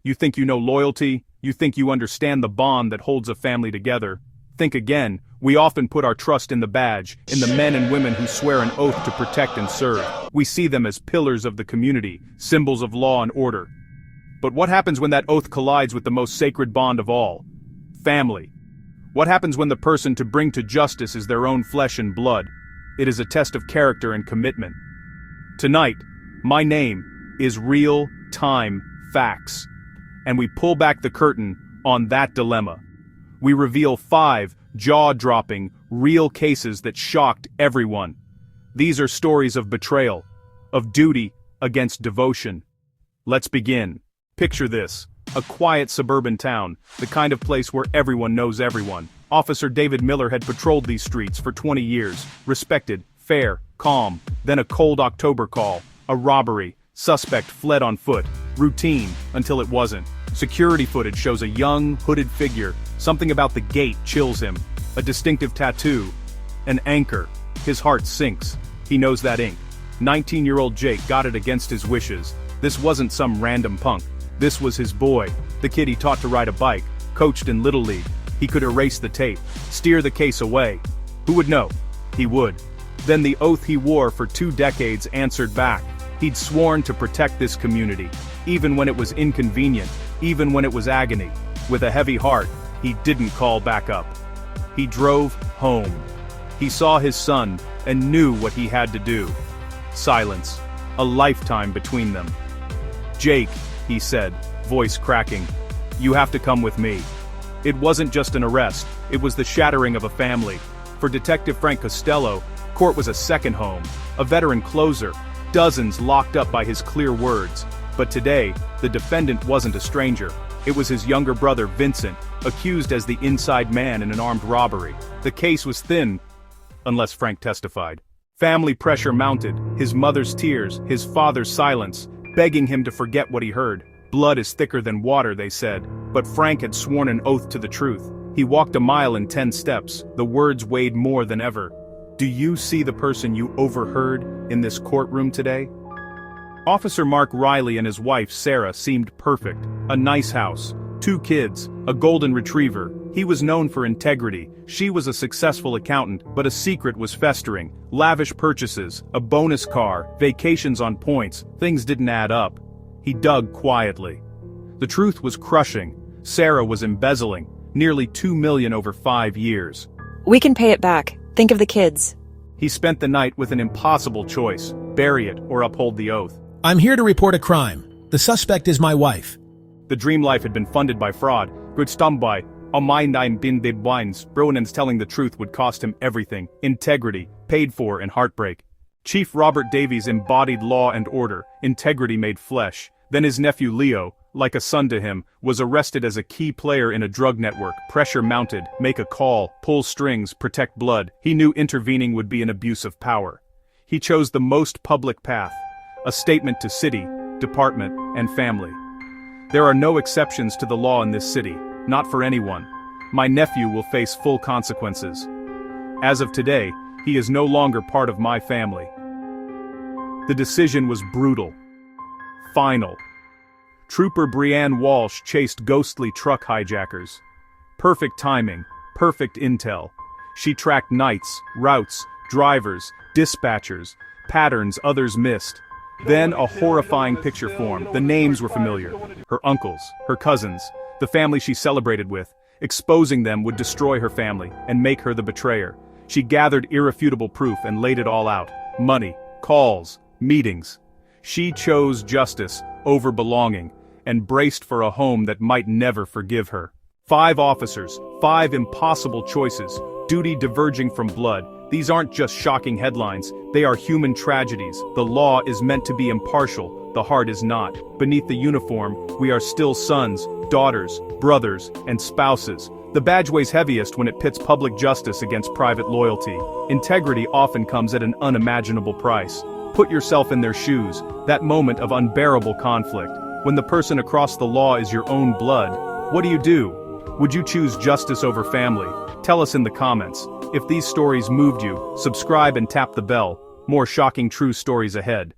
You think you know loyalty? You think you understand the bond that holds a family together? Think again. We often put our trust in the badge, in the men and women who swear an oath to protect and serve. We see them as pillars of the community, symbols of law and order. But what happens when that oath collides with the most sacred bond of all? Family. What happens when the person to bring to justice is their own flesh and blood? It is a test of character and commitment. Tonight, my name is Real Time Facts. And we pull back the curtain on that dilemma. We reveal 5 jaw-dropping, real cases that shocked everyone. These are stories of betrayal, of duty against devotion. Let's begin. Picture this. A quiet suburban town, the kind of place where everyone knows everyone. Officer David Miller had patrolled these streets for 20 years, respected, fair, calm. Then a cold October call, a robbery, suspect fled on foot, routine, until it wasn't. Security footage shows a young, hooded figure. Something about the gait chills him. A distinctive tattoo. An anchor. His heart sinks. He knows that ink. 19-year-old Jake got it against his wishes. This wasn't some random punk. This was his boy. The kid he taught to ride a bike, coached in Little League. He could erase the tape, steer the case away. Who would know? He would. Then the oath he wore for 2 decades answered back. He'd sworn to protect this community, even when it was inconvenient, even when it was agony. With a heavy heart, he didn't call back up. He drove home. He saw his son and knew what he had to do. Silence. A lifetime between them. "Jake," he said, voice cracking, "you have to come with me." It wasn't just an arrest, it was the shattering of a family. For Detective Frank Costello, court was a second home, a veteran closer, dozens locked up by his clear words. But today, the defendant wasn't a stranger. It was his younger brother Vincent, accused as the inside man in an armed robbery. The case was thin, unless Frank testified. Family pressure mounted, his mother's tears, his father's silence, begging him to forget what he heard. Blood is thicker than water, they said, but Frank had sworn an oath to the truth. He walked a mile in 10 steps, the words weighed more than ever. Do you see the person you overheard in this courtroom today? Officer Mark Riley and his wife Sarah seemed perfect. A nice house, 2 kids, a golden retriever. He was known for integrity. She was a successful accountant, but a secret was festering. Lavish purchases, a bonus car, vacations on points, things didn't add up. He dug quietly. The truth was crushing. Sarah was embezzling, nearly $2 million over 5 years. We can pay it back. Think of the kids. He spent the night with an impossible choice: bury it or uphold the oath. I'm here to report a crime. The suspect is my wife. The dream life had been funded by fraud. Good by. On my nine bin de blinds, Bronan's telling the truth would cost him everything. Integrity, paid for in heartbreak. Chief Robert Davies embodied law and order, integrity made flesh. Then his nephew Leo, like a son to him, was arrested as a key player in a drug network. Pressure mounted, make a call, pull strings, protect blood. He knew intervening would be an abuse of power. He chose the most public path. A statement to city, department, and family. There are no exceptions to the law in this city, not for anyone. My nephew will face full consequences. As of today, he is no longer part of my family. The decision was brutal. Final. Trooper Brianne Walsh chased ghostly truck hijackers. Perfect timing, perfect intel. She tracked nights, routes, drivers, dispatchers, patterns others missed. Then a horrifying picture formed. The names were familiar. Her uncles, her cousins, the family she celebrated with. Exposing them would destroy her family and make her the betrayer. She gathered irrefutable proof and laid it all out. Money, calls, meetings. She chose justice over belonging and braced for a home that might never forgive her. 5 officers, 5 impossible choices, duty diverging from blood. These aren't just shocking headlines, they are human tragedies. The law is meant to be impartial, the heart is not. Beneath the uniform, we are still sons, daughters, brothers, and spouses. The badge weighs heaviest when it pits public justice against private loyalty. Integrity often comes at an unimaginable price. Put yourself in their shoes, that moment of unbearable conflict. When the person across the law is your own blood, what do? Would you choose justice over family? Tell us in the comments. If these stories moved you, subscribe and tap the bell. More shocking true stories ahead.